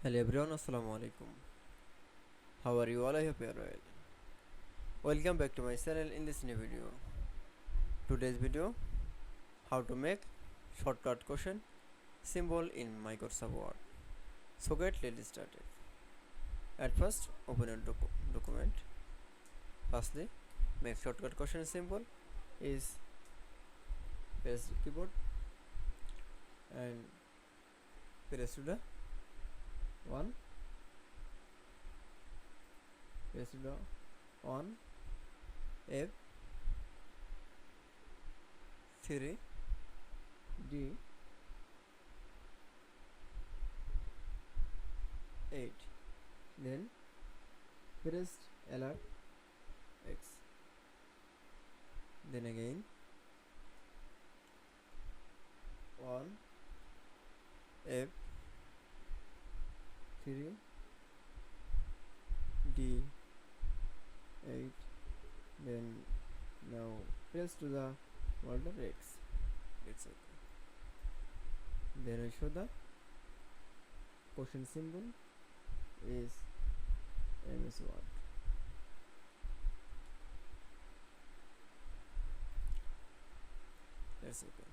Hello everyone, Assalamu Walaikum. How are you all? I hope you are well. Welcome back to my channel in this new video. Today's video, how to make shortcut question symbol in Microsoft Word. So let's start it. At first, open a document. Firstly, make shortcut question symbol is press keyboard and press to the 1, press to the on F 3 D 8, then press alert X, then again 1 F 3 D 8, then now press to the folder X. It's okay. Then I show the question symbol is MS Word. That's okay.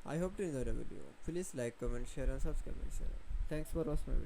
I hope you enjoyed the video. Please like, comment, share and subscribe my channel. Thanks for watching my video.